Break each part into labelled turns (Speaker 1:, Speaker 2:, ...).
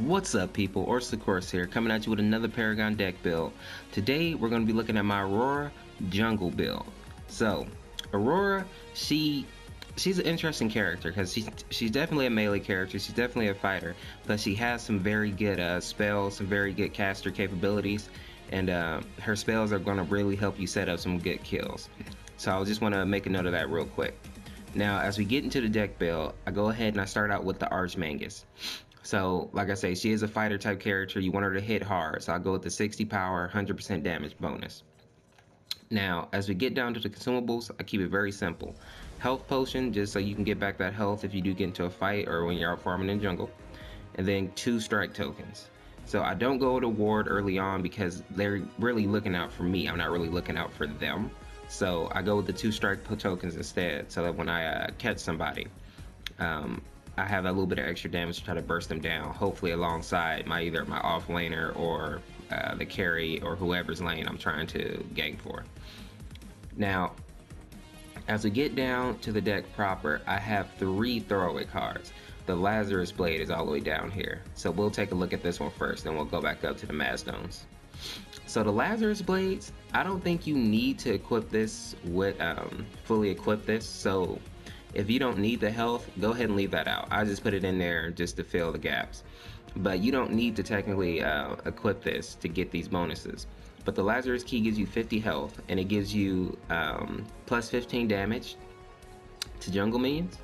Speaker 1: What's up people, Orseofkorse here, coming at you with another Paragon deck build. Today we're going to be looking at my Aurora Jungle build. So, Aurora, she's an interesting character because she's definitely a melee character, she's definitely a fighter, but she has some very good spells, some very good caster capabilities, and her spells are going to really help you set up some good kills. So I just want to make a note of that real quick. Now, as we get into the deck build, I go ahead and I start out with the Archmagus. So, like I say, she is a fighter type character. You want her to hit hard. So I'll go with the 60 power, 100% damage bonus. Now, as we get down to the consumables, I keep it very simple. Health potion, just so you can get back that health if you do get into a fight or when you're out farming in jungle. And then 2 strike tokens. So I don't go to ward early on because they're really looking out for me. I'm not really looking out for them. So I go with the 2 strike tokens instead, so that when I catch somebody, I have a little bit of extra damage to try to burst them down, hopefully alongside either my off laner or the carry or whoever's lane I'm trying to gank for. Now, as we get down to the deck proper, I have 3 throwaway cards. The Lazarus Blade is all the way down here, so we'll take a look at this one first, then we'll go back up to the Mad Stones. So the Lazarus Blades, I don't think you need to equip this with fully equip this. So if you don't need the health, go ahead and leave that out. I just put it in there just to fill the gaps. But you don't need to technically equip this to get these bonuses. But the Lazarus Key gives you 50 health, and it gives you plus 15 damage to jungle minions.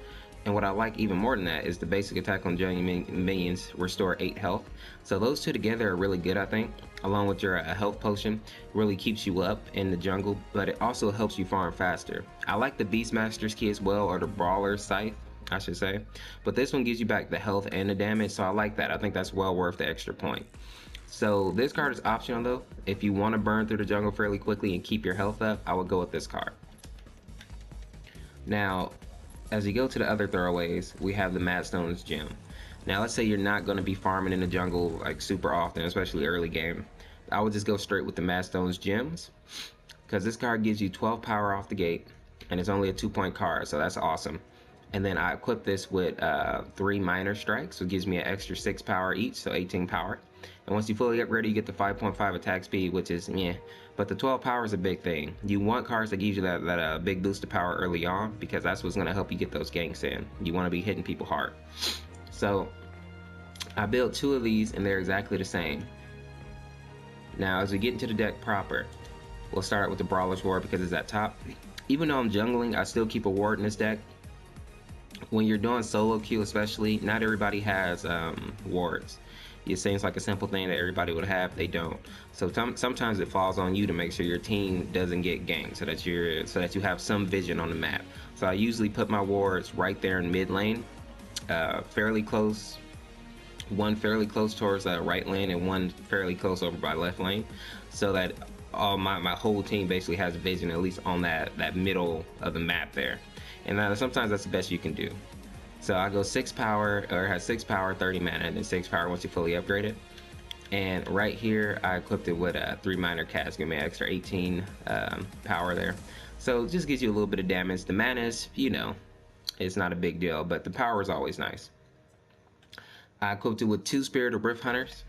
Speaker 1: And what I like even more than that is the basic attack on jungle minions restore 8 health. So those two together are really good, I think. Along with your health potion, really keeps you up in the jungle, but it also helps you farm faster. I like the Beastmaster's Key as well, or the Brawler's Scythe, I should say. But this one gives you back the health and the damage, so I like that. I think that's well worth the extra point. So this card is optional though. If you want to burn through the jungle fairly quickly and keep your health up, I would go with this card. Now, as you go to the other throwaways, we have the Mad Stones Gem. Now let's say you're not going to be farming in the jungle like super often, especially early game. I would just go straight with the Mad Stones Gems, because this card gives you 12 power off the gate, and it's only a 2-point card, so that's awesome. And then I equip this with 3 minor strikes, so it gives me an extra 6 power each, so 18 power. And once you fully upgrade it, you get the 5.5 attack speed, which is yeah. But the 12 power is a big thing. You want cards that give you that big boost of power early on, because that's what's going to help you get those ganks in. You want to be hitting people hard. So I built 2 of these, and they're exactly the same. Now, as we get into the deck proper, we'll start with the Brawler's Ward because it's at top. Even though I'm jungling, I still keep a ward in this deck. When you're doing solo queue especially, not everybody has wards. It seems like a simple thing that everybody would have, they don't. So sometimes it falls on you to make sure your team doesn't get ganked, so that you have some vision on the map. So I usually put my wards right there in mid lane, fairly close. One fairly close towards right lane and one fairly close over by left lane, so that all my whole team basically has vision at least on that middle of the map there. And sometimes that's the best you can do. So I go 6 power, or has 6 power, 30 mana, and then 6 power once you fully upgrade it. And right here I equipped it with 3 minor cast, give me an extra 18 power there. So it just gives you a little bit of damage. The mana is, you know, it's not a big deal, but the power is always nice. I equipped it with 2 Spirit of Rift Hunters,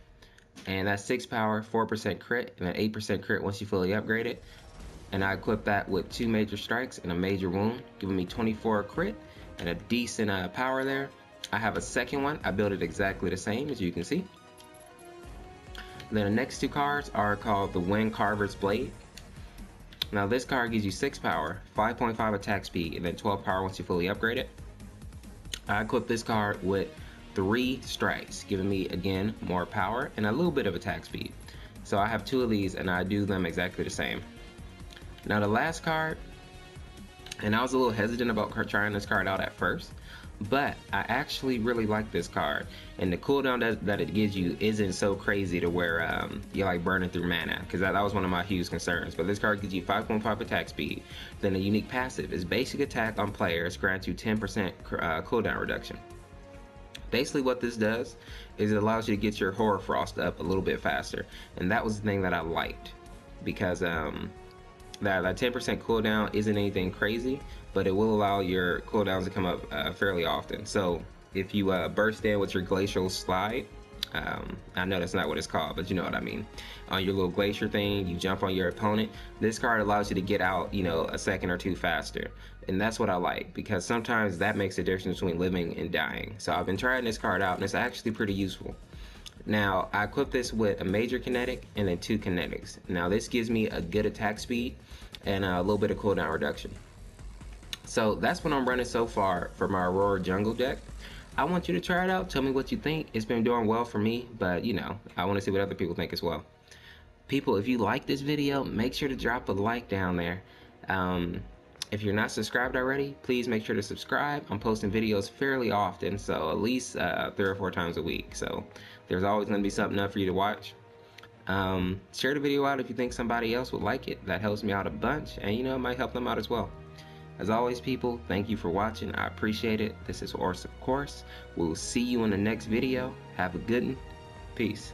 Speaker 1: and that's 6 power, 4% crit, and an 8% crit once you fully upgrade it. And I equipped that with 2 major strikes and a major wound, giving me 24 crit and a decent power there. I have a second one. I built it exactly the same, as you can see. Then the next 2 cards are called the Wind Carver's Blade. Now this card gives you 6 power, 5.5 attack speed, and then 12 power once you fully upgrade it. I equipped this card with 3 strikes, giving me again more power and a little bit of attack speed. So I have 2 of these, and I do them exactly the same. Now the last card, and I was a little hesitant about trying this card out at first, but I actually really like this card, and the cooldown that it gives you isn't so crazy to where you're like burning through mana, because that was one of my huge concerns. But this card gives you 5.5 attack speed. Then a unique passive is basic attack on players grants you 10% cooldown reduction. Basically what this does is it allows you to get your Horror Frost up a little bit faster, and that was the thing that I liked, because that 10% cooldown isn't anything crazy, but it will allow your cooldowns to come up fairly often. So if you burst in with your Glacial Slide, I know that's not what it's called, but you know what I mean. On your little glacier thing, you jump on your opponent. This card allows you to get out, you know, a second or two faster. And that's what I like, because sometimes that makes a difference between living and dying. So I've been trying this card out, and it's actually pretty useful. Now, I equip this with a major kinetic and then 2 kinetics. Now, this gives me a good attack speed and a little bit of cooldown reduction. So that's what I'm running so far for my Aurora Jungle deck. I want you to try it out. Tell me what you think. It's been doing well for me, but you know, I want to see what other people think as well. People, if you like this video, make sure to drop a like down there. If you're not subscribed already, please make sure to subscribe. I'm posting videos fairly often, so at least 3 or 4 times a week. So there's always going to be something up for you to watch. Share the video out if you think somebody else would like it. That helps me out a bunch, and you know, it might help them out as well. As always, people, thank you for watching. I appreciate it. This is Orseofkorse. We'll see you in the next video. Have a good one. Peace.